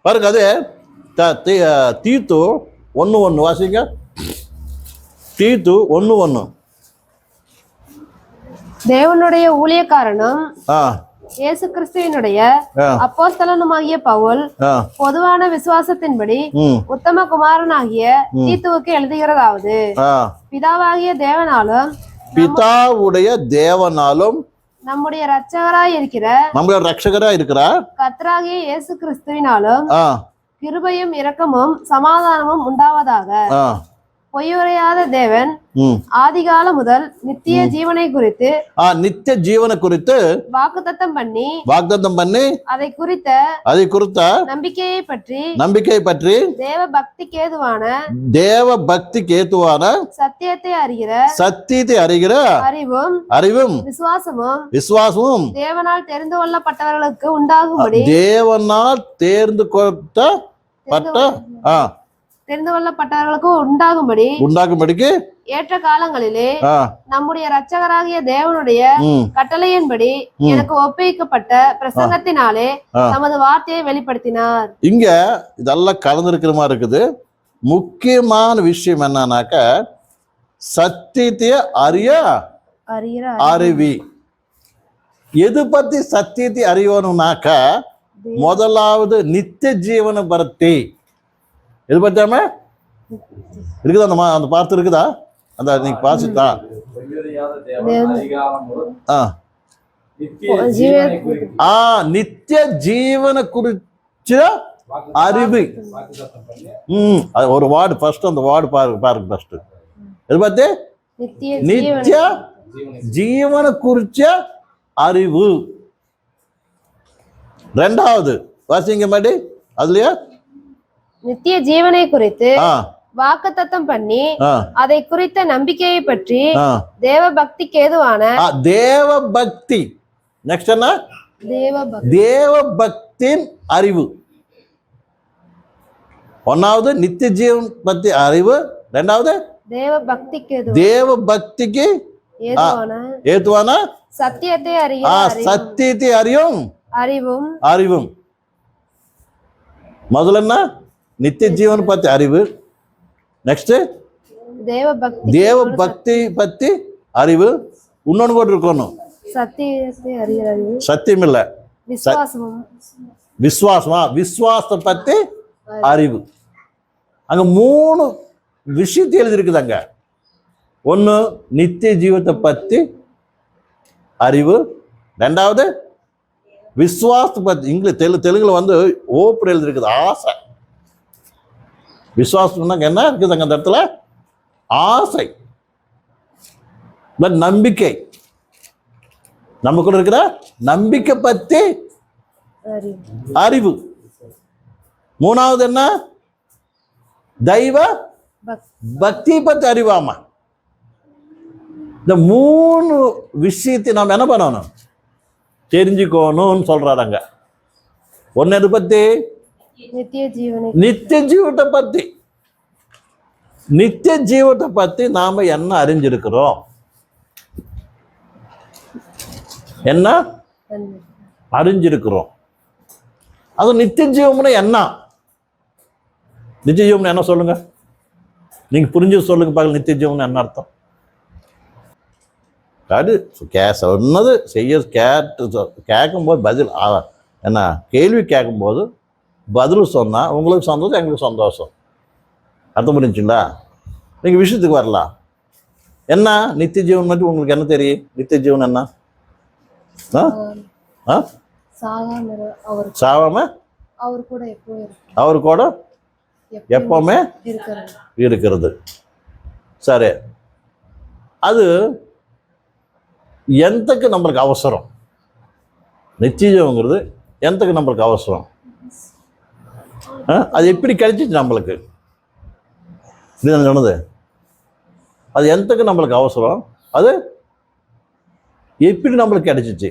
பாருங்க, அது தீத்து 1:1 வாசிங்க. தீத்து 1:1. தேவனுடைய ஊழியக்காரனும் இயேசு கிறிஸ்துவினுடைய அப்போஸ்தலனுமாகிய பவுல் பொதுவான விசுவாசத்தின்படி உத்தம குமாரனாகிய தீத்துவுக்கு எழுதுகிறதாவது, பிதாவாகிய தேவனாலும் நம்முடைய ரட்சகராய் இருக்கிற கர்த்தராகிய இயேசு கிறிஸ்துவினாலும் கிருபையும் இரக்கமும் சமாதானமும் உண்டாவதாக. பொய்யுரையாத தேவன் ஆதிகாலம் முதல் நித்திய ஜீவனை குறித்து வாக்குத்தத்தம் பண்ணி அதை குறித்த நம்பிக்கையை பற்றி தேவ பக்திக்கு ஏதுவான சத்தியத்தை அறிகிற அறிவும் விசுவாசமும் தேவனால் தெரிந்து கொள்ளப்பட்டவர்களுக்கு உண்டாகும்படிக்கு ஏற்ற காலங்களிலே நம்முடைய இரட்சகராகிய தேவனுடைய கட்டளையின்படி எனக்கு ஒப்புவிக்கப்பட்ட பிரசங்கத்தினாலே தமது வார்த்தையை வெளிப்படுத்தினார். இங்க இதெல்லாம் கலந்திருக்கிற மாதிரி இருக்குது. முக்கியமான விஷயம் என்னன்னாக்க, சத்தியத்தை அறிவி. எது பத்தி சத்தியத்தை அறியணும்னாக்க, முதலாவது நித்திய ஜீவனை பற்றி. எது பத்தாம இருக்குதா? அந்த பார்த்து இருக்குதா? அந்த நீங்க பாசிட்டா நித்திய ஜீவனை குறிச்ச அறிவு. ஒரு வார்டு ஃபர்ஸ்ட், அந்த வார்டு பாருங்க ஃபர்ஸ்ட். எது பார்த்து? நித்திய ஜீவனை குறிச்ச அறிவு. ரெண்டாவது வாசிங்க மாடி, அதுலயா நித்திய ஜீவனை குறித்து வாக்குத்தத்தம் பண்ணி அதை குறித்த நம்பிக்கையை பற்றி தேவ பக்திக்கு ஏதுவான நெக்ஸ்ட் என்ன? தேவ பக்தியின் அறிவு. ஒன்னாவது நித்திய ஜீவன் பத்தி அறிவு, ரெண்டாவது தேவ பக்திக்கு ஏதுவான சத்தியத்தை அறியும் அறிவும். முதல்ல என்ன? நித்திய ஜீவன் பத்தி அறிவு. நெக்ஸ்ட் தேவ பக்தி பத்தி அறிவு. இன்னொன்னு கூட இருக்கணும், சத்தியம் இல்ல, விசுவாசத்தை பத்தி அறிவு. அங்க 3 விஷயத்தை எழுதிருக்குது அங்க. ஒண்ணு நித்திய ஜீவத்தை பத்தி அறிவு, ரெண்டாவது விசுவாசத்தை பத்தி. இங்கிலீஷ் தெலுங்குல வந்து ஓப்பர் எழுதிருக்குது, ஆசை. விசுவாசம் என்ன இருக்குது அங்க? அந்த இடத்துல ஆசை, நம்பிக்கை. நம்ம கூட இருக்கிற நம்பிக்கை பத்தி அறிவு. மூணாவது என்ன? தெய்வ பக்தி பத்தி அறிவாமா. இந்த 3 விஷயத்தை நாம் என்ன பண்ணணும்? தெரிஞ்சுக்கணும்னு சொல்றாங்க. ஒன்னு எது பத்தி? நித்திய ஜீவத்தை பத்தி நாம என்ன அறிஞ்சிருக்கிறோம்? என்ன அறிஞ்சிருக்கிறோம்? அது நித்திய ஜீவம்னா என்ன? நித்திய ஜீவம் என்ன சொல்லுங்க, நீங்க புரிஞ்சு சொல்லுங்க பார்க்க. நித்திய ஜீவன் என்ன அர்த்தம்? அது சொன்னது செய்ய கேட்கும்போது பதில் என்ன, கேள்வி கேட்கும்போது பதில் சொன்னா உங்களுக்கு சந்தோஷம், எங்களுக்கு சந்தோஷம். அர்த்தம் புரிஞ்சுங்களா? நீங்க விஷயத்துக்கு வரலாம். என்ன நித்திய ஜீவன் மட்டும் உங்களுக்கு என்ன தெரியும்? நித்திய ஜீவன் என்ன? சாவாம அவர் கூட எப்பவுமே இருக்கிறது. சரி, அது எந்தக்கு நம்மளுக்கு அவசரம்? நிச்சயங்கிறது எந்தக்கு நம்மளுக்கு அவசரம்? அது எப்படி கிடைச்சிச்சு நம்மளுக்கு? சொன்னது அது எந்தக்கு நம்மளுக்கு அவசரம்? அது எப்படி நம்மளுக்கு கிடைச்சிச்சு?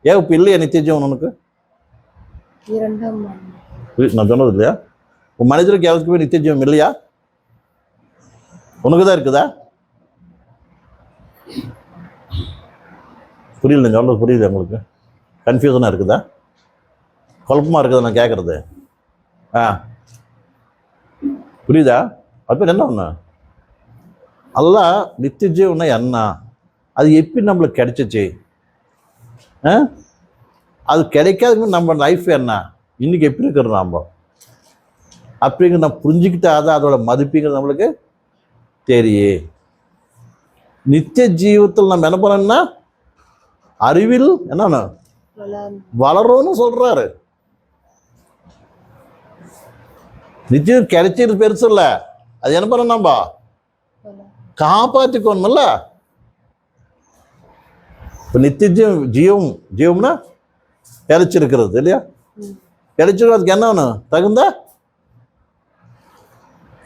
ஏன் இப்போ இல்லையா நித்திய ஜீவன் உனக்கு? நான் சொன்னது இல்லையா? உன் மனிதருக்கு யாருக்குமே நித்திய ஜீவன் இல்லையா? உனக்கு தான் இருக்குதா? புரியல, சொல்றது புரியுது உங்களுக்கு? கன்ஃபியூஷனாக இருக்குதா? குழப்பமாக இருக்குதா நான் கேட்குறது? ஆ, புரியுதா? அப்போ என்ன ஒன்று அல்லா நித்திய ஜீவனை என்ன, அது எப்படி நம்மளுக்கு கிடைச்சிச்சு? அது கிடைக்காதுக்கு நம்ம லைஃப் என்ன, இன்னைக்கு எப்படி இருக்கிறோம் நாம் அப்படிங்கிற நம்ம புரிஞ்சுக்கிட்டாதான் அதோட மதிப்புங்கிறது நம்மளுக்கு தெரியும். நித்திய ஜீவத்தில் நம்ம என்ன பண்ணோம்னா அறிவில் என்ன வளரும்னு சொல்றாரு. நிச்சயம் கிடைச்சது பெருசு இல்லை, அது என்ன பண்ண நம்ம காப்பாற்றிக்கணும்ல. இப்போ நித்திய ஜீவம்னா கிடைச்சிருக்கிறது இல்லையா? கிடைச்சிருக்கிறதுக்கு என்ன வேணும்?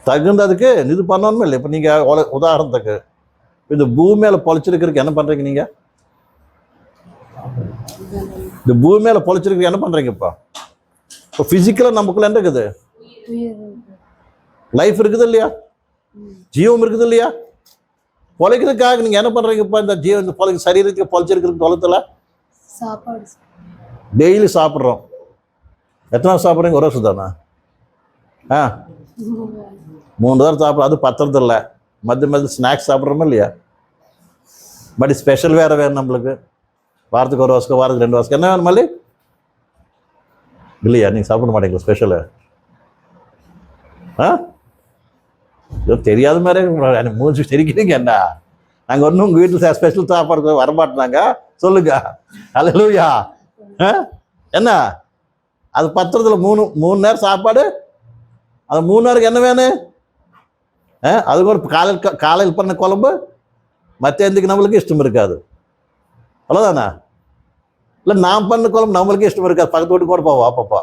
தகுந்ததுக்கு இது பண்ணணுமே இல்லை. இப்போ நீங்கள் உதாரணத்துக்கு இந்த பூமியில பொழைச்சிருக்கிறதுக்கு என்ன பண்றீங்க? நீங்க இந்த பூமியில பொழைச்சிருக்க என்ன பண்றீங்க? இப்போ பிசிக்கலா நமக்குள்ள என்ன இருக்குது? லைஃப் இருக்குது இல்லையா? ஜீவம் இருக்குது இல்லையா? பொழைக்கிறதுக்காக நீங்க என்ன பண்றீங்க? இப்போ இந்த ஜீவன் சரீரத்துக்கு பொழைச்சிருக்கிறது தொலைத்துல டெய்லி சாப்பிட்றோம். எத்தனை சாப்பிட்றீங்க? ஒரு வருஷம் தானே? 3 தடவை சாப்பிட்றோம். அது பத்துறது இல்லை. மத்திய ஸ்நாக்ஸ் சாப்பிட்றோமா இல்லையா? பட் ஸ்பெஷல் வேறு வேணும் நம்மளுக்கு. வாரத்துக்கு 1 வருஷம், வாரத்துக்கு 2 வருஷம் என்ன வேணும் மல்லி இல்லையா? நீங்கள் சாப்பிட மாட்டீங்களா ஸ்பெஷலு? தெரியாத மாதிரி மூஞ்சி தெரிக்கிறீங்க. என்ன நாங்கள் ஒன்றும் உங்கள் வீட்டில் ஸ்பெஷல் சாப்பாடு வரமாட்டாங்க சொல்லுங்க. அல்லேலூயா. என்ன அது பத்திரத்தில் 3 நேரம் சாப்பாடு. அது 3 நேரம் என்ன வேணும்? அதுக்கு ஒரு காலையில் பண்ண குழம்பு மத்தியானத்துக்கு நம்மளுக்கு இஷ்டம் இருக்காது. அவ்வளோதானே? இல்லை நான் பண்ண குழம்பு நம்மளுக்கு இஷ்டம் இருக்காது. பக்கத்து வீட்டுக்கு கூட போவோம் அப்பப்போ.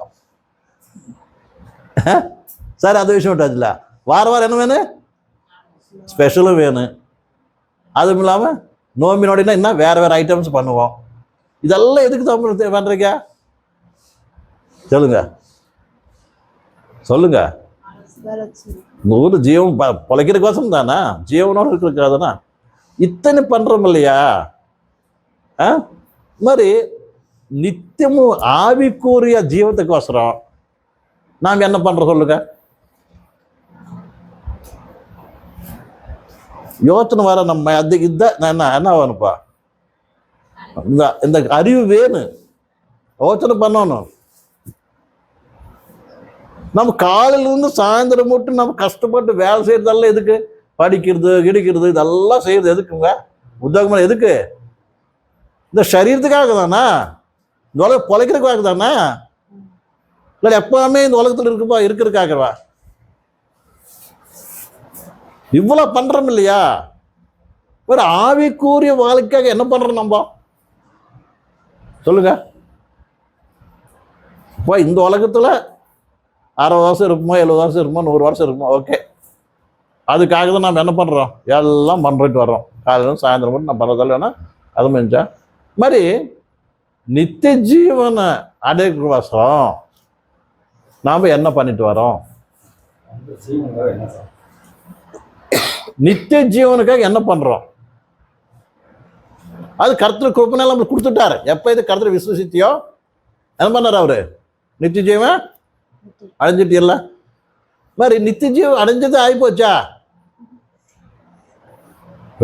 சார் அது விஷயம் விட்டாச்சுல. வாரம் என்ன வேணும்? ஸ்பெஷலும் வேணும். அதுவும் இல்லாமல் நோம்பினோடனா என்ன வேறு ஐட்டம்ஸ் பண்ணுவோம். இதெல்லாம் எதுக்கு தான் பண்ணுறீங்க? சொல்லுங்க. நூறு ஜீவன் பொழைக்கிறதுக்கோசம் தானே, ஜீவனோடு இருக்கிறதுக்காக இத்தனை பண்றோம் இல்லையா? மாதிரி நித்தியமும் ஆவிக்குரிய ஜீவத்துக்கோசரம் நாம் என்ன பண்றோம் சொல்லுங்க. யோசனை வர நம்ம அது இதுதான் என்ன வேணுப்பா? இந்த அறிவு வேணும். யோசனை பண்ணணும். நம்ம காலையிலிருந்து சாயந்தரம் மட்டும் நம்ம கஷ்டப்பட்டு வேலை செய்யறதெல்லாம் எதுக்கு? படிக்கிறது கிடிக்கிறது இதெல்லாம் செய்யறது எதுக்குங்க? உத்தியோகம் எதுக்கு? இந்த சரீரத்துக்காக தானே? இந்த உலகம் பொழைக்கிறதுக்காக தானே? இல்லை எப்பவுமே இந்த உலகத்தில் இருக்கிறதுக்காகவா? இவ்வளோ பண்றோம் இல்லையா? ஒரு ஆவிக்குரிய வாழ்க்கைக்காக என்ன பண்றோம் நம்ம சொல்லுங்க. இப்போ இந்த உலகத்துல 60 வருஷம் இருக்குமோ, 70 வருஷம் இருக்குமோ, 100 வருஷம் இருக்குமோ, ஓகே. அதுக்காக தான் நம்ம என்ன பண்ணுறோம்? எல்லாம் பண்ணிட்டு வர்றோம். காலையில் சாயந்தரம் மட்டும் நான் பண்ணுறதால வேணா அது முடிஞ்சா மாதிரி நித்திய ஜீவனை அடைக்கிறவசரம் நாம் என்ன பண்ணிட்டு வரோம்? நித்திய ஜீவனுக்காக என்ன பண்ணுறோம்? அது கர்த்தர் கிருபையினால நம்மளுக்கு கொடுத்துட்டாரு. எப்போ இது கர்த்தர் விசுவசித்தியோ என்ன பண்ணார்? அவரு நித்திய ஜீவன் அடைஞ்சிட்டியல்ல. மாதிரி நித்திய ஜீவன் அடைஞ்சது ஆகி போச்சா?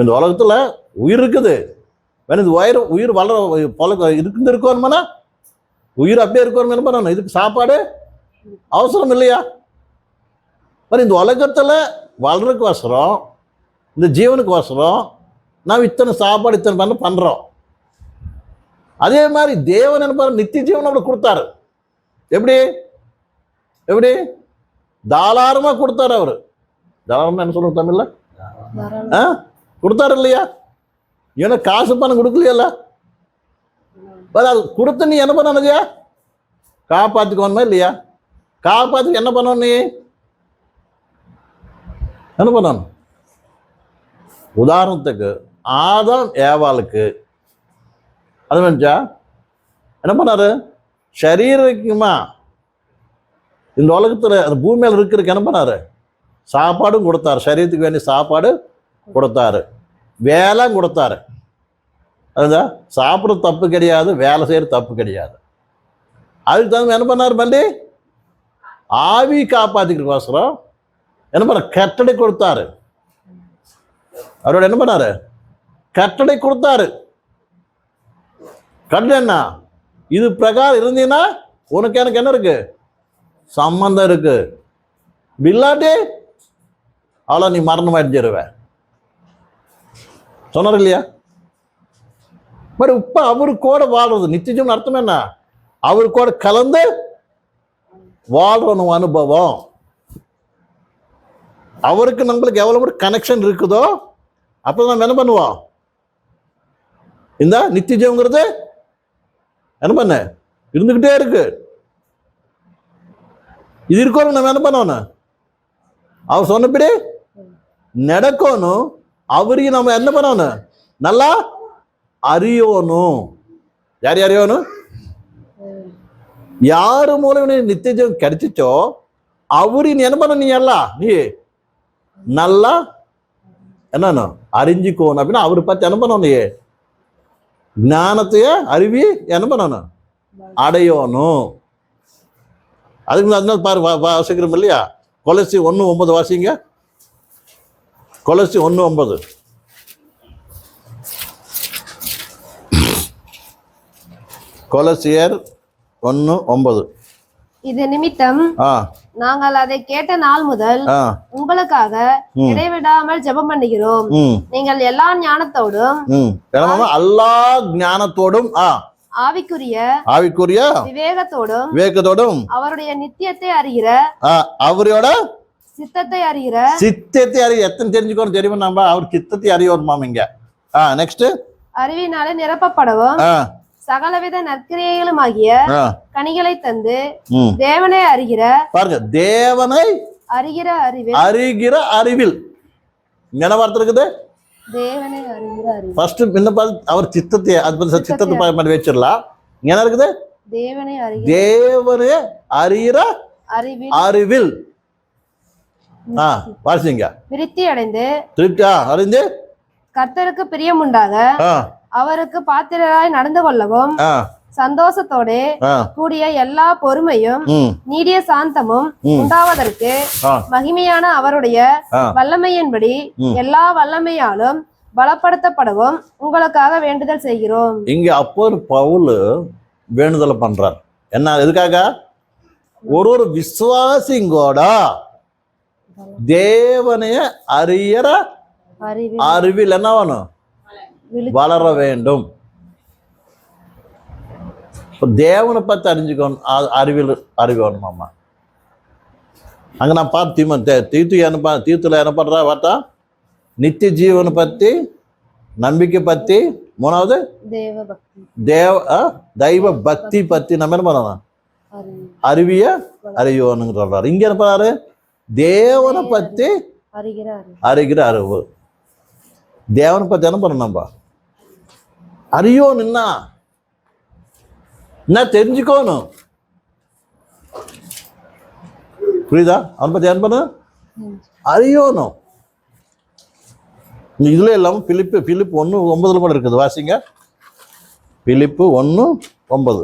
இந்த உலகத்துல உயிர் இருக்குது. இந்த உயிர் வளர இருக்கணுமானா உயிர் அப்படியே இருக்கணும். என்ன பண்ணணும்? இதுக்கு சாப்பாடு அவசரம் இல்லையா? மாதிரி இந்த உலகத்துல வளர்றதுக்கு அவசரம், இந்த ஜீவனுக்கு அவசரம் நாம் இத்தனை சாப்பாடு இத்தனை பண்றோம். அதே மாதிரி தேவன் என்ன பண்ண நித்திய ஜீவன் நம்மளுக்கு கொடுத்தாரு. எப்படி தாராளமா கொடுத்தாரு. அவரு தாராளமா என்ன சொல்லுங்க தமிழ்ல? கொடுத்தாரு இல்லையா? ஏன்னா காசு பணம் கொடுக்கலையல்ல. அது கொடுத்த நீ என்ன பண்ணலையா? காப்பாத்திக்கணுமா இல்லையா? காப்பாத்தி என்ன பண்ணணும்? நீ என்ன பண்ணணும்? உதாரணத்துக்கு ஆதாம் ஏவாளுக்கு அது வந்துச்சா என்ன பண்ணாரு? சரீரக்குமா இந்த உலகத்துல அந்த பூமியில இருக்கிறதுக்கு என்ன பண்ணாரு? சாப்பாடும் கொடுத்தாரு. சரீரத்துக்கு வேண்டிய சாப்பாடு கொடுத்தாரு, வேலை கொடுத்தாரு. அதுதான் சாப்பிட்றது தப்பு கிடையாது, வேலை செய்யறது தப்பு கிடையாது. அதுக்கு தகுந்த என்ன பண்ணாரு? மல்லி ஆவி காப்பாத்திக்கிறதுக்கோசரம் என்ன பண்ண கட்டளை கொடுத்தாரு. அவரோட என்ன பண்ணாரு? கட்டளை கொடுத்தாரு. கட்டளை என்ன? இது பிரகாரம் இருந்தீங்கன்னா உனக்கு எனக்கு என்ன இருக்கு? சம்பந்தம் இருக்கு. இல்லாட்டி அவ்வளோ நீ மரணம் அடைஞ்சிருவ சொன்னார் இல்லையா? பட் இப்ப அவரு கூட வாழ்றது நித்தியம் அர்த்தம் என்ன? அவரு கூட கலந்து வாழ்றணும் அனுபவம். அவருக்கு நம்மளுக்கு எவ்வளவு கனெக்ஷன் இருக்குதோ அப்போ நம்ம என்ன பண்ணுவோம்? இந்த நித்தியங்கிறது என்ன பண்ண இருந்துகிட்டே இருக்கு. இது இருக்கணும். நம்ம என்ன பண்ணணும்? அவர் சொன்னபடி நடக்கணும். அவரையும் நம்ம என்ன பண்ணணும்? நல்லா அறியணும். யார் அறியணும்? யாரு மூலம் நித்தியம் கிடைச்சிச்சோ அவரையும் என்ன பண்ண? நீ எல்லாம் நீ நல்லா என்ன அறிஞ்சிக்கணும். அப்படின்னா அவரை பத்தி என்ன பண்ணணும்? நீ ஞானத்தைய அறிவி என்ன பண்ணணும்? அடையணும். அதுக்கு அதனால பாரு வாசிக்கிறோம் இல்லையா? கொலசி 1:9 வாசிங்க. கொலசி 1:9. கொலசியர் 1:9. இது நிமித்தம் நாங்கள் அதை கேட்ட நாள் முதல் உங்களுக்காக இடைவிடாமல் ஜெபம் பண்ணுகிறோம். நீங்கள் எல்லா ஞானத்தோடும் எல்லா ஞானத்தோடும் ஆவிக்குரிய விவேகத்தோடும் அவருடைய நித்தியத்தை அறிகிற அவரோட சித்தத்தை அறிகிற எத்தனை தெரிஞ்சுக்கணும் தெரியுமா? நம்ம அவர் சித்தத்தை அறியோம் இங்க. நெக்ஸ்ட் அறிவினாலே நிரப்பப்படவும் சகலவித நற்கிரியைகளும் ஆகிய கனிகளை தந்து தேவனை அறிகிற பாருங்க, தேவனை அறிகிற அறிவில் என்ன வார்த்தை இருக்குது? தேவனை அறிகிற அறிவில். ஃபர்ஸ்ட் என்ன அவர் சித்தத்தை அது சித்தத்தை பண்ணி வச்சிடலாம். என்ன இருக்குது? தேவனை அறிகிற அறிவில். வாசிங்க. திருப்தி அடைந்து கர்த்தருக்கு பிரியம் உண்டாக அவருக்கு பாத்திரராய் நடந்து கொள்ளவும் சந்தோஷத்தோட கூடிய எல்லா பொறுமையும் நீடிய சாந்தமும் உண்டாவதற்கு மகிமையான அவருடைய வல்லமையின்படி எல்லா வல்லமையாலும் பலப்படுத்தப்படவும் உங்களுக்காக வேண்டுதல் செய்கிறோம். இங்க அப்போ பவுல் வேண்டுதல் பண்றார். என்ன எதுக்காக? ஒரு விசுவாசிங்கோட தேவனைய அறியற அறிவில் என்ன வேணும்? வளர வேண்டும். தேவனை பத்தி அறிஞ்சுக்கணும். அறிவணுமாமா. அங்க நான் பார்த்து தீத்துல என்ன பண்றா பார்த்தா நித்திய ஜீவனை பத்தி, நம்பிக்கை பத்தி, மூணாவது தெய்வ பக்தி பத்தி நம்ம என்ன பண்ணணும்? அறியணுங்க சொல்றாரு. இங்க என்ன பண்ணாரு? தேவனை பத்தி அறிகிற அறிவு. தேவனை பத்தி என்ன பண்ணணும்? நம்ம அறியோன்னு என்ன தெரிஞ்சுக்கணும். புரியுதா? அவனை பத்தி என்ன பண்ண அறியணும். இதுல இல்லாம பிலிப்பு 1:9 கூட இருக்குது. வாசிங்க. பிலிப்பு 1:9.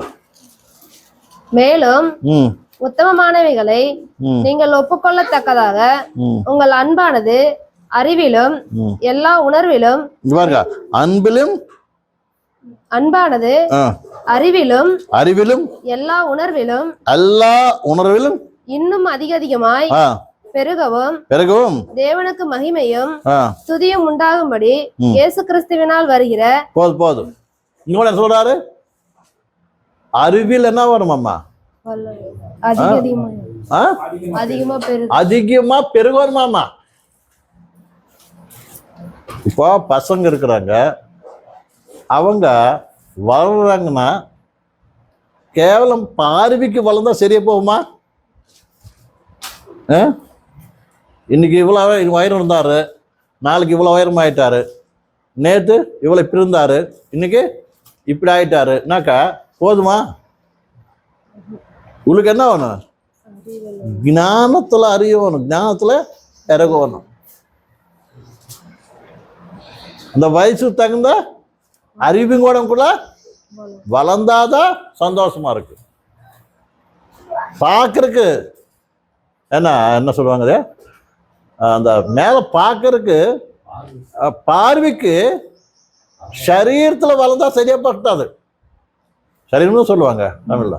மேலும் உத்தமமானவைகளை நீங்கள் ஒப்புக்கொள்ளத்தக்கதாக உங்கள் அன்பானது அறிவிலும் எல்லா உணர்விலும் அன்பானது அறிவிலும் எல்லா உணர்விலும் இன்னும் அதிகமாய் பெருகவும் தேவனுக்கு மகிமையும் துதியும் உண்டாகும்படி இயேசு கிறிஸ்துவினால் வருகிற போதும். இங்க சொல்றாரு அறிவில் என்ன வரும்? அம்மா அதிகமா பெருகணுமாமா. இப்போ பசங்க இருக்கிறாங்க, அவங்க வளர்றாங்கன்னா கேவலம் பார்வைக்கு வளர்ந்தா சரியா போகுமா? இன்னைக்கு இவ்வளவு உயரம் இருந்தாரு, நாளைக்கு இவ்வளவு உயரம் ஆயிட்டாரு, நேற்று இவ்வளவு இப்படி இருந்தாரு, இன்னைக்கு இப்படி ஆயிட்டாரு. என்னக்கா போதுமா? உங்களுக்கு என்ன வேணும்? ஞானத்துல அறியணும், ஞானத்துல இறங்கணும். அந்த வயசு தகுந்த அறிவுங்கூடக்குள்ள வளர்ந்தாதான் சந்தோஷமா இருக்கு. பார்க்கறதுக்கு என்ன சொல்லுவாங்க அது? அந்த மேலே பார்க்கறதுக்கு பார்வைக்கு சரீரத்தில் வளர்ந்தா சரியா பத்தாது. சரீரம்னு சொல்லுவாங்க தமிழ்ல.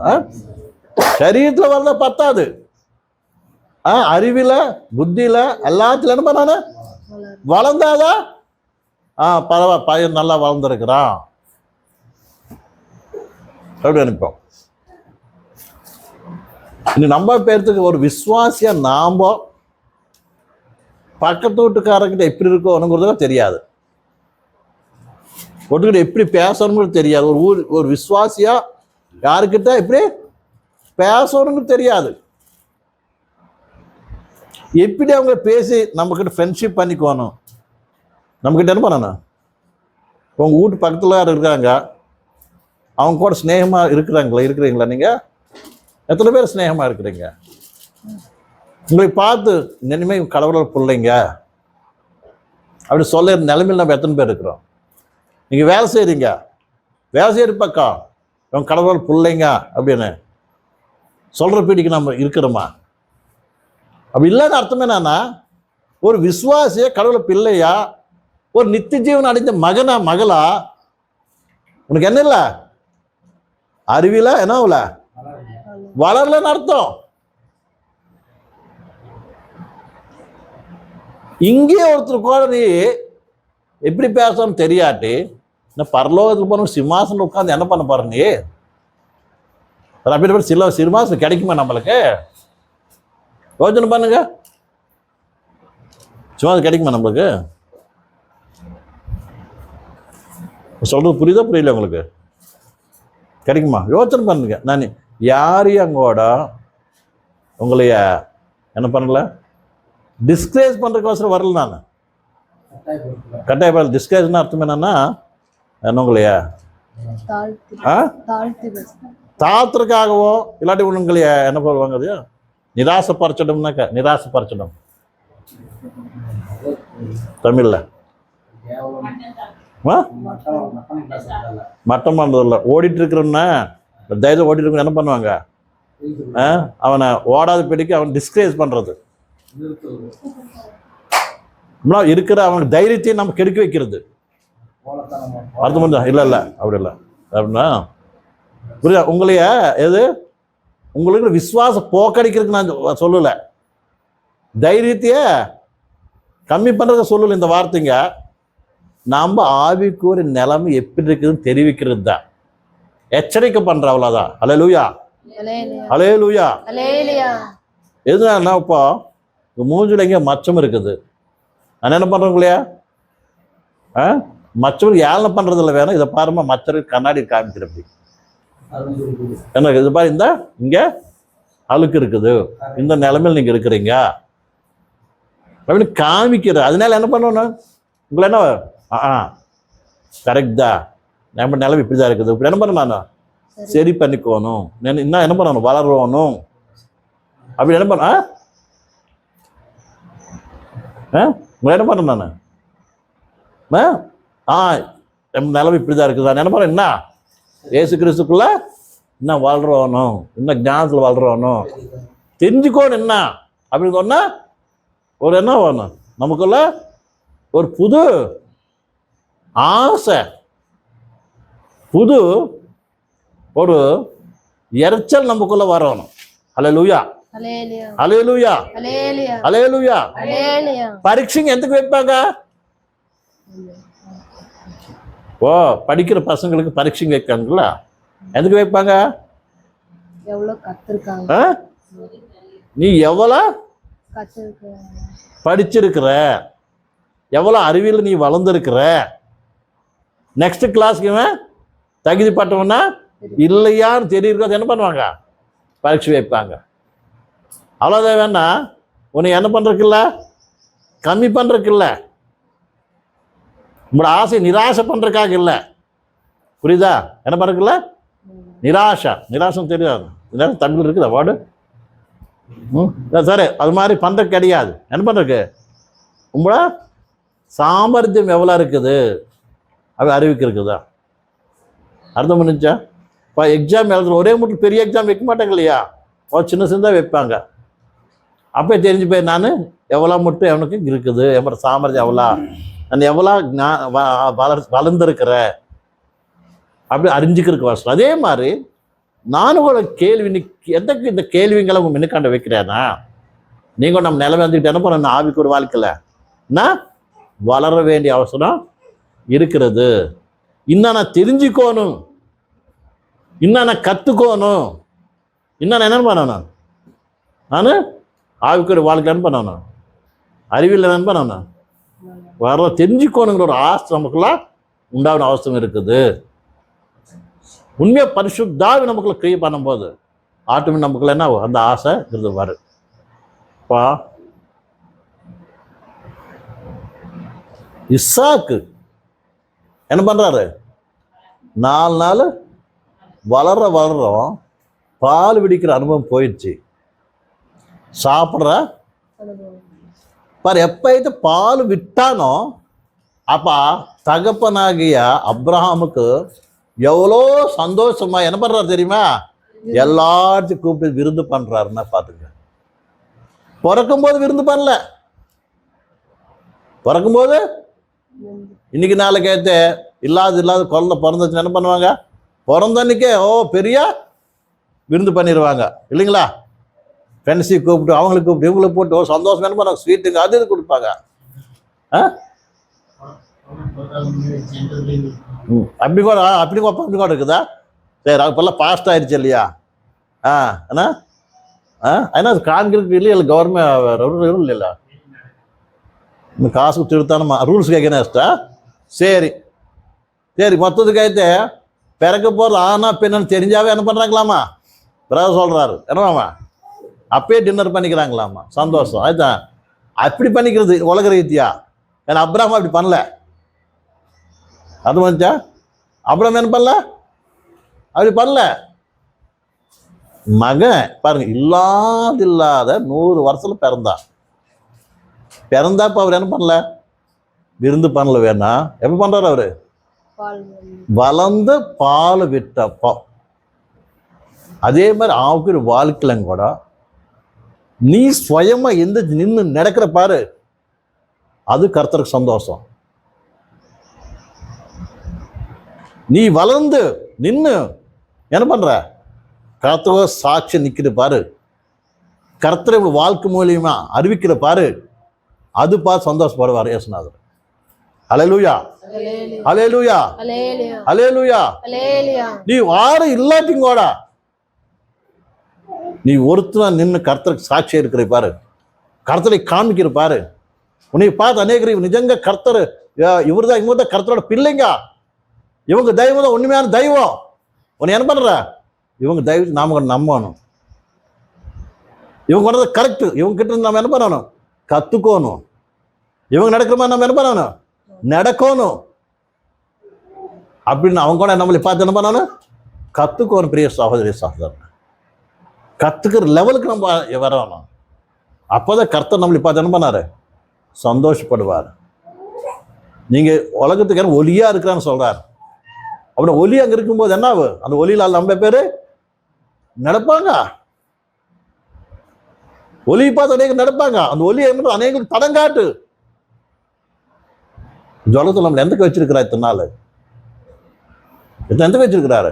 சரீரத்தில் வளர்ந்தா பத்தாது. அறிவில், புத்தியில எல்லாத்துல என்ன பண்ணானு வளர்ந்தாதான் பரவாயில்ல, பையன் நல்லா வளர்ந்துருக்கிறான் அப்படி நினைப்போம். இனி நம்ம பேர்த்துக்கு ஒரு விசுவாசியா நாம பக்கத்து வீட்டுக்காரர்கிட்ட எப்படி இருக்கோங்கிறது தெரியாது, ஒருக்கிட்ட எப்படி பேசணுங்கிறது தெரியாது, ஒரு விசுவாசியா யாருக்கிட்ட எப்படி பேசணும்னு தெரியாது, எப்படி அவங்க பேசி நம்மக்கிட்ட ஃப்ரெண்ட்ஷிப் பண்ணிக்கணும், நம்மக்கிட்ட என்ன பண்ணணும். உங்க வீட்டு பக்கத்தில் யார் இருக்காங்க, அவங்க கூட ஸ்நேகமாக இருக்கிறீங்களா? நீங்கள் எத்தனை பேர் ஸ்நேகமாக இருக்கிறீங்க? உங்களை பார்த்து இனிமேல் கடவுளோட பிள்ளைங்க அப்படி சொல்ல நிலைமையில் நம்ம எத்தனை பேர் இருக்கிறோம்? நீங்கள் வேலை செய்கிறீங்க, வேலை செய்கிற பக்கம் அவங்க கடவுளோட பிள்ளைங்க அப்படின்னு சொல்கிற பீடிக்கு நம்ம இருக்கிறோமா? அப்படி இல்லைன்னு அர்த்தம் என்னன்னா, ஒரு விசுவாசிய கடவுளை பிள்ளையா, ஒரு நித்திய ஜீவன் அடைந்த மகனா மகளா உனக்கு என்ன இல்லை? அறிவில என்ன இல்லை? வளரலன்னு அர்த்தம். இங்கே ஒருத்தர் கூட நீ எப்படி பேசணும்னு தெரியாட்டி இந்த பரலோகத்துக்கு போன சிம்மாசனம் உட்காந்து என்ன பண்ண பாரு நீ? அப்படி சில சிம்மாசனம் கிடைக்குமா நம்மளுக்கு? யோசனை பண்ணுங்க, சும்மா கிடைக்குமா நம்மளுக்கு? சொல்றது புரியுதா புரியல உங்களுக்கு? கிடைக்குமா? யோசனை பண்ணுங்க. நான் யாரையும் அங்கோட உங்களைய என்ன பண்ணல, டிஸ்கரேஜ் பண்றதுக்கோசரம் வரல. நான் கட்டாயம் டிஸ்கரேஜ்னா அர்த்தம் என்னன்னா உங்களைய தாத்துறதுக்காகவோ இல்லாட்டி உங்களைய என்ன பண்ணுவாங்க, அது நிராசப்பரச்சிடும்னாக்க, நிராசப்பரச்சிடும் தமிழ்ல மட்டம் பண்றதில்ல. ஓடிட்டு இருக்கிறன்னா தைரியம் ஓடிட்டு இருக்க என்ன பண்ணுவாங்க, அவனை ஓடாத பிடிக்க அவன் டிஸ்கரேஜ் பண்றது, இருக்கிற அவனுக்கு தைரியத்தையும் நம்ம கெடுக்க வைக்கிறது. அர்த்தம் பண்ண இல்ல அப்படி இல்லை அப்படின்னா புரியுதா? உங்களைய எது உங்களுக்கு விசுவாசம் போக்கடிக்கிறதுக்கு நான் சொல்லல, தைரியத்தைய கம்மி பண்றத சொல்லல. இந்த வார்த்தைங்க நம்ம ஆவிக்கு ஒரு நிலைமை எப்படி இருக்குதுன்னு தெரிவிக்கிறது தான், எச்சரிக்கை பண்ற அவ்வளவுதான். அல்லேலூயா, அல்லேலூயா. எதுனா இப்போ மூஞ்சில எங்க மச்சம் இருக்குது, நான் என்ன பண்றேன் இல்லையா? மச்சம் ஏழனை பண்றது இல்லை, வேணும் இதை பாருமா மச்சருக்கு கண்ணாடி காமிக்கிறப்படி என்ன இது பாரு, இந்த இங்க அழுக்கு இருக்குது, இந்த நிலைமையில் நீங்க இருக்கிறீங்க அப்படின்னு காமிக்கிற. அதனால என்ன பண்ணணும், உங்களை என்ன கரெக்ட் தான், நம்ம நிலைமை இப்படிதான் இருக்குது, இப்படி என்ன பண்ணணும், நான் சரி பண்ணிக்கோணும், இன்னும் என்ன பண்ணணும், வளரணும் அப்படி என்ன பண்ண உங்களை என்ன பண்ணணும், நான் நம்ம நிலைமை இப்படிதான் இருக்குது, நான் என்ன பண்ண என்ன ஏசு கிறிஸ்துக்குள்ள இன்னும் வளரணும், இன்னும் ஞானத்தில் வளரணும், தெரிஞ்சுக்கோணும் என்ன அப்படின்னு சொன்னா ஒரு என்ன வேணும், நமக்குள்ள ஒரு புது ஆசை, புது ஒரு இறைச்சல் நமக்குள்ள வரணும். அல்லேலூயா, அல்லேலூயா, அல்லேலூயா. பரீட்சை எதுக்கு வைப்பாங்க? ஓ, படிக்கிற பசங்களுக்கு பரீட்சை வைக்காங்கல்ல, எதுக்கு வைப்பாங்க? நீ எவ்வளவு படிச்சிருக்கிற, எவ்வளவு அறிவியல் நீ வளர்ந்துருக்கிற, நெக்ஸ்ட் கிளாஸ்க்கு தகுதி பட்டவனா இல்லையான்னு தெரியுறது என்ன பண்ணுவாங்க, பரீட்சை வைப்பாங்க. அவ்வளோதான். வேணா உன்னை என்ன பண்றதுக்குல்ல, கம்மி பண்றதுக்குல்ல, உங்களோட ஆசை நிராசை பண்றதுக்காக இல்லை, புரியுதா? என்ன பண்றதுக்குல்ல, நிராசம் தெரியாது, தமிழ் இருக்குது அவார்டு. சரி, அது மாதிரி பண்றது கிடையாது. என்ன பண்றதுக்கு உங்களோட சாமர்த்தியம் எவ்வளோ இருக்குது அது அறிவிக்க இருக்குதா? அர்த்தம் பண்ணிச்சா? இப்போ எக்ஸாம் எழுதுற ஒரே மட்டும் பெரிய எக்ஸாம் வைக்க மாட்டாங்க இல்லையா, ஒரு சின்ன சின்னதாக வைப்பாங்க. அப்போ தெரிஞ்சு போய் நான் எவ்வளோ மட்டும் அவனுக்கு இருக்குது, எவ்வளோ சாமர்த்தியம் எவ்வளோ, நான் எவ்வளோ வளர்ந்துருக்கிறேன் அப்படி அறிஞ்சிக்கிறதுக்கு வசனம். அதே மாதிரி நானும் கூட கேள்வி எதுக்கு இந்த கேள்விங்களை உங்கள் மின்னுக்காண்ட வைக்கிறேன்னா, நீங்கள் நம்ம நிலைமை வந்துக்கிட்டு என்ன பண்ண ஆவிக்கு ஒரு வாழ்க்கையில் நான் வளர வேண்டிய அவசரம் இருக்கிறது. இன்னும் நான் தெரிஞ்சுக்கணும், இன்னும் நான் கற்றுக்கணும், இன்னும் நான் என்ன பண்ணணும், நான் ஆவிக்கு ஒரு வாழ்க்கை என்ன பண்ணணும், அறிவியல் என்ன பண்ணணும், வர தெரிஞ்சுக்கணுங்கிற ஒரு ஆசை நமக்குலாம் உண்டான அவசியம் இருக்குது. உண்மையாக பரிசுத்தாவி நமக்குள்ள கிரியை பண்ணும்போது ஆட்டோமேட்டிக் நமக்குள்ள என்ன அந்த ஆசை இருந்து வரும். பா இசாக்கு என்ன பண்றாரு, 4 நாள் வளர்றோம், பால் பிடிக்கிற அனுபவம் போயிடுச்சு. சாப்பிட்ற பாரு, எப்ப பால் விட்டானோ அப்ப தகப்பனாகிய அப்ரஹாமுக்கு எவ்வளோ சந்தோஷமா என்ன பண்றாரு தெரியுமா, எல்லாத்தையும் கூப்பிட்டு விருந்து பண்றாருன்னா பாத்துங்க. பிறக்கும்போது விருந்து பண்ணல, பிறக்கும்போது இன்னைக்கு நாளைக்கு இல்லாத குழந்தை பிறந்துச்சுன்னு என்ன பண்ணுவாங்க, பிறந்தன்னைக்கே பெரிய விருந்து பண்ணிடுவாங்க இல்லைங்களா. ஃப்ரெண்ட்ஸையும் கூப்பிட்டு அவங்களுக்கு கூப்பிட்டு இவங்களுக்கு போட்டு சந்தோஷம் என்ன பண்ணுவாங்க, ஸ்வீட்டுங்க அது இது கொடுப்பாங்க. அப்படி கூட இருக்குதா? சரி, அது இப்பெல்லாம் பாஸ்ட் ஆயிடுச்சு இல்லையா. அண்ணா ஏன்னா அது காண்கிறதுக்கு இல்லையா, கவர்மெண்ட் ரூல் இல்லை, இந்த காசு திருத்தான ரூல்ஸ் கேட்கணும். சரி சரி, மொத்தத்துக்கு பிறக்க போகிறது ஆனா பெண்ணு தெரிஞ்சாவே என்ன பண்ணுறாங்களாமா, பிரதர் சொல்கிறாரு என்னவாமா, அப்பயே டின்னர் பண்ணிக்கிறாங்களாமா, சந்தோஷம். அதுதான் அப்படி பண்ணிக்கிறது உலக ரீதியா. ஏன்னா அப்ரஹாம் அப்படி பண்ணல, அது வந்துச்சா, அப்ரஹாம் என்ன பண்ணல, அப்படி பண்ணல. மகன் பாருங்க, இல்லாத 100 வருஷத்துல பிறந்தாப்ப அவர் என்ன பண்ணல, விருந்து பண்ணல. வேணா எப்ப பண்றாரு அவரு, வளர்ந்து பால் விட்டப்போ. அதே மாதிரி ஆவுக்கு வாழ்க்கையிலும் கூட நீ சுயமா நின்று நடக்கிற பாரு, அது கர்த்தருக்கு சந்தோஷம். நீ வளர்ந்து நின்று என்ன பண்ற, கர்த்தர சாட்சி நிக்கிற பாரு, கர்த்தரை வாழ்க்கை மூலியமா அறிவிக்கிற பாரு, அது பார்த்து சந்தோஷப்படுவார் இயேசுநாதர். அல்லேலூயா அல்லேலூயா அல்லேலூயா. நீ யாரும் இல்லாட்டிங்கோட நீ ஒருத்தர் நின்று கர்த்தருக்கு சாட்சியா இருக்கிற பாரு, கர்த்தரை காமிக்கிற பாரு. உன்னை பார்த்து அநேகர் நிஜங்க கர்த்தர் இவர்தான் இவங்க கர்த்தரோட பிள்ளைங்க, இவங்க தெய்வம் தான் உண்மையான தெய்வம். உன்னை என்ன பண்ற, இவங்க தெய்வத்தை நாம நம்பணும், இவங்க பண்ணது கரெக்டு, இவங்க கிட்ட நம்ம என்ன பண்ணணும், கத்துக்கணும். இவங்க நடக்கிற மாதிரி நம்ம என்ன பண்ணணும், நடக்கணும். அப்படின்னு அவங்க கூட நம்மளை பார்த்து என்ன பண்ணணும், கத்துக்கணும். பிரிய சகோதரி சகோதரன், கத்துக்கிற லெவலுக்கு நம்ம வரணும். அப்போதான் கர்த்தர் நம்மளை பார்த்து என்ன பண்ணாரு, சந்தோஷப்படுவார். நீங்க உலகத்துக்கு ஒலியா இருக்கிறான்னு சொல்றாரு. அப்படி ஒலி அங்க இருக்கும்போது என்ன ஆகும், அந்த ஒலியில நம்ம பேரு நடப்பாங்க, ஒலி பார்த்து அநேகம் நடப்பாங்க. அந்த ஒலி அநேகம் தடங்காட்டு. ஜலத்தில் நம்மளை எந்தக்கு வச்சிருக்கிறா, இத்தனை நாள் எந்தக்கு வச்சிருக்கிறாரு.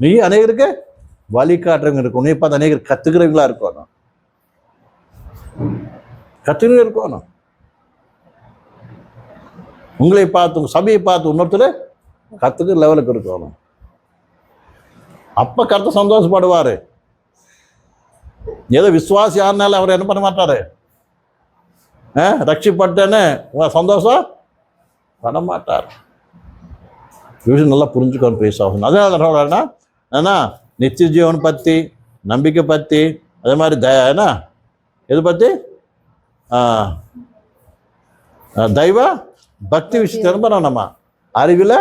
நீ அநேகருக்கு வழிகாட்டுறவங்க இருக்கும், நீ பார்த்து அநேகர் கத்துக்கிறவங்களா இருக்கணும், கத்துக்கிற இருக்கணும். உங்களை பார்த்து உங்க சபையை பார்த்து இன்னொருத்தர் கத்துக்கிற லெவலுக்கு இருக்கணும். அப்ப கர்த்தர் சந்தோஷப்படுவாரு. ஏதோ விசுவாசி ஆனால அவர் என்ன பண்ண மாட்டாரு, ரட்சிப்பட்டேன்னு சந்தோஷம் பண்ண மாட்டார். விஷயம் நல்லா புரிஞ்சுக்கணும் பேசாகும். அதனால சொல்றேன்னா ஏன்னா நித்திய ஜீவன் பத்தி, நம்பிக்கை பத்தி, அதே மாதிரி என்ன எது பத்தி, தெய்வ பக்தி விஷயத்தை என்ன பண்ணணுமா, அறிவில்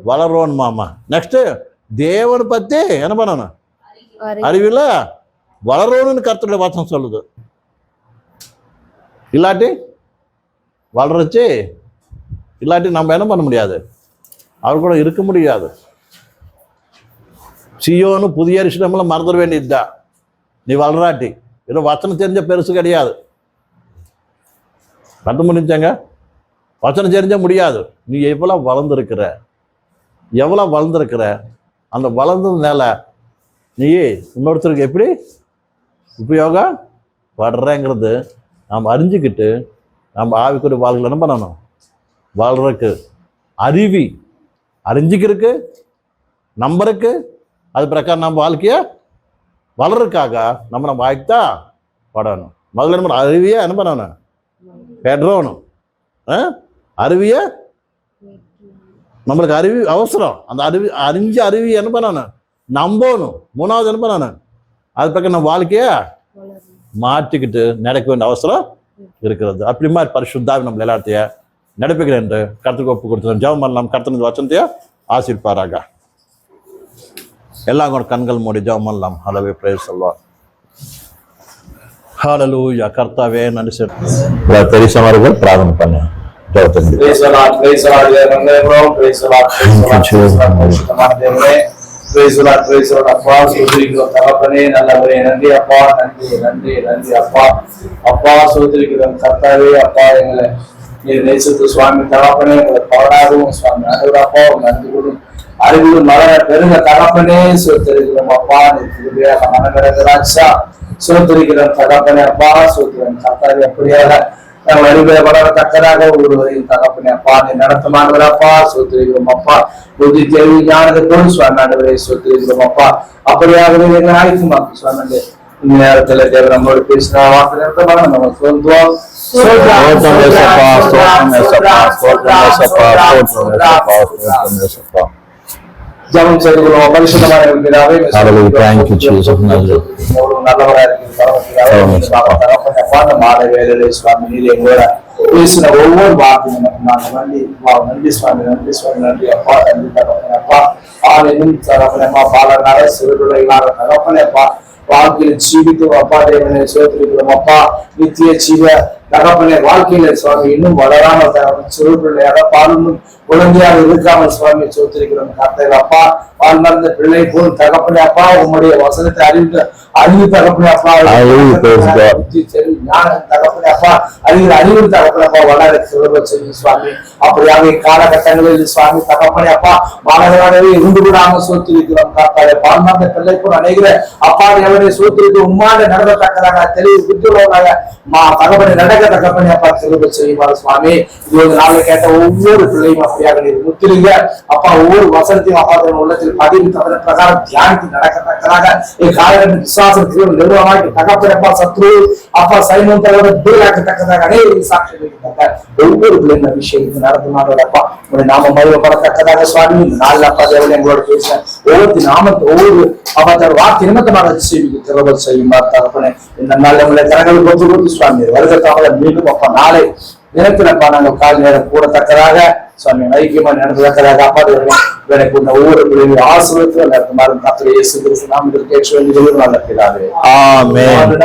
வளரணுமாமா. நெக்ஸ்ட் தேவனை பத்தி என்ன பண்ணணும், அறிவில் வளரணும்னு கர்த்தருடைய வாசம் சொல்லுது. இல்லாட்டி வளர்ச்சி இல்லாட்டி நம்ம என்ன பண்ண முடியாது, அவர் கூட இருக்க முடியாது. சியோன்னு புதிய ரிஷிடமெல்லாம் மறந்துட வேண்டியதுதான். நீ வளராட்டி ஏதோ வசனம் தெரிஞ்ச பெருசு கிடையாது. கண்டு முடிஞ்சாங்க. வசனம் தெரிஞ்ச முடியாது. நீ எவ்வளோ வளர்ந்துருக்கிற, அந்த வளர்ந்ததுனால நீ இன்னொருத்தருக்கு எப்படி உபயோகம் படுறேங்கிறது நாம் அறிஞ்சிக்கிட்டு நம்ம ஆவிக்குரிய வாழ்க்கை என்ன பண்ணணும்? வாழ்றதுக்கு அறிஞ்சிக்கிறதுக்கு நம்பருக்கு அது பிரகாரம் நம்ம வாழ்க்கைய வளர்றதுக்காக நம்ம வாய்த்தான் படணும். முதல்ல நம்ம அறிவியை என்ன பண்ணணும்? பெறணும். அறிவிய நம்மளுக்கு அறிவி அவசரம். அந்த அறிவி என்ன பண்ணணும்? நம்பணும். மூணாவது என்ன பண்ணணும்? அது பக்கம் நம்ம வாழ்க்கைய மாற்றிக்கிட்டு நடக்க வேண்டிய அவசரம் இருக்கிறது. அப்படி மாதிரி பரிசுத்தாவி நம்ம எல்லாத்தைய நடப்பிக்கிறேன் என்று கருத்துக்கு ஒப்பு கொடுத்துருவோம். ஜெபம் பண்ணலாம். கர்த்தர் வசனத்தைய ஆசீர்வதிப்பாராக. எல்லாம் கூட கண்கள் மூடி ஜெபம் பண்ணலாம். ஹalleluya, praise the Lord. ஹalleluya. கர்த்தாவே நன்றி சொல்லுங்க. தெரிசமார்கள் பிரார்த்தனை பண்ணு. ஜெபத்தை praise the Lord, praise the Lord. praise the Lord, praise the Lord, praise the Lord. அப்பா சோதரிக்கிறோம் தகப்பனே, நல்லவரே, நன்றி அப்பா, நன்றி அப்பா. அப்பா சோதரிக்கிறோம் கர்த்தாவே, அப்பா எங்களை நீர் நேசித்து சுவாமி தகப்பனே, எங்களை பாடாகவும் சுவாமி அப்பா நன்றி கூடும் அறிவிலும் மலர பெருங்க தகப்பனே சோதரிக்கிறோம் அப்பா. நீர் திரும்பியாக மனகராட்சா சோதரிக்கிறோம் தகப்பனே அப்பா. சோதரிக்கிறோம் கர்த்தாவே, அப்படியாக நம்ம அறிவியல் வளரத்தக்கதாக ஒருவரையும் தகப்பனே அப்பா நீ நடத்தமானவரப்பா. சோதரிக்கிறோம் அப்பா. புத்தி தேவி ஞானத்தோடு சுவாமி ஆண்டவரை சோதரிக்கிறோம் அப்பா. அப்படியாகவே எங்கள் ஆயுதமாக்கு சுவாமி இந்த நேரத்துல தேவன் நம்மளோட பேசின வார்த்தை நிறுத்தமாக நம்ம சொல்லுவோம். ஜெபம் செய்துகிறோம். பரிசுத்தமான பிதாவே, நல்லவராக இருக்கிற மாலை வேலையிலே சுவாமி நீர் எங்களோட பேசின ஒவ்வொரு வார்த்தையும் நன்றி சுவாமி, நன்றி அப்பா. நன்றி தகப்பனே அப்பா. ஆலையும் தகப்பனப்பா பாலனால சிறுபிள்ளைகளாக தகப்பனே அப்பா வாழ்க்கையில் ஜீவித்து அப்பா தேவனை சேர்த்திருக்கிறோம் அப்பா. நித்திய ஜீவ தகப்பனே வாழ்க்கையில சுவாமி இன்னும் வளராமல் சிறு பிள்ளையாக பாலும் குழந்தையாக இருக்காமல் சுவாமி சோத்திருக்கிறோம் கர்த்தர் அப்பா. வாழ்ந்த பிள்ளை போல் தகப்பனே அப்பா உங்களுடைய வசனத்தை அறிவு தகப்பனே அப்பா. தகப்பனே அப்பா அறிவு தகப்பனே அப்பா வளர சுலப செய்யும் சுவாமி. அப்படியாக காலகட்டங்களில் சுவாமி தகப்பனே அப்பா மாணவராகவே இருந்து விடாமல் சோத்திருக்கிறோம் கர்த்தாவே. வாழ்ந்த பிள்ளை போல் அநேகிற அப்பா தேவனை சோத்திருக்கு உம்மாட நடத்தத்தக்கதாக தெளிவு விட்டுள்ளவராக தகப்பனை நடக்க தகப்பனே அப்பா சுலப செய்யுமாறு சுவாமி. இது நாளை கேட்ட ஒவ்வொரு பிள்ளையும் அப்படியாக நீர் முத்திருங்க அப்பா. ஒவ்வொரு வசனத்தையும் அப்பா உள்ளத்தில் பதிவு தவிர பிரகாரம் தியானித்து நடக்கத்தக்கதாக காலகட்ட விசுவாசத்தில் நிறுவனமாக்கி தகப்பனப்பா சத்ரு அப்பா சைமன் தலைவரை தூராக்கத்தக்கதாக அனைவரும் சாட்சி வைக்கத்தக்க ஒவ்வொரு பிள்ளைங்க அபிஷேகத்தை நடத்துமாறப்பா உங்களுடைய நாம மறுவப்படத்தக்கதாக சுவாமி. இந்த நாள் அப்பா தேவன் எங்களோட பேச ஒவ்வொரு நாமத்தை ஒவ்வொரு அப்பா வாக்கு நிமித்தமாக அதிசயிக்கு திறவல் செய்யுமா தகப்பனே. இந்த நாள் நம்முடைய கரங்களை கொண்டு கொடுத்து சுவாமி வருகத்தாமல மீண்டும் அப்பா நாளை நினைப்பினப்பா நாங்கள் கால் நேரம் கூடத்தக்கதாக சுவாமி ஐக்கியமா நடந்ததற்காக அப்பா எனக்கு இந்த ஒவ்வொரு பிள்ளைகளும் ஆசிரியத்தில் நடத்துமாறு கர்த்தர் இயேசு கிறிஸ்து நாமத்தில் கேட்க வேண்டியது நல்ல பிதாவே. ஆமென்.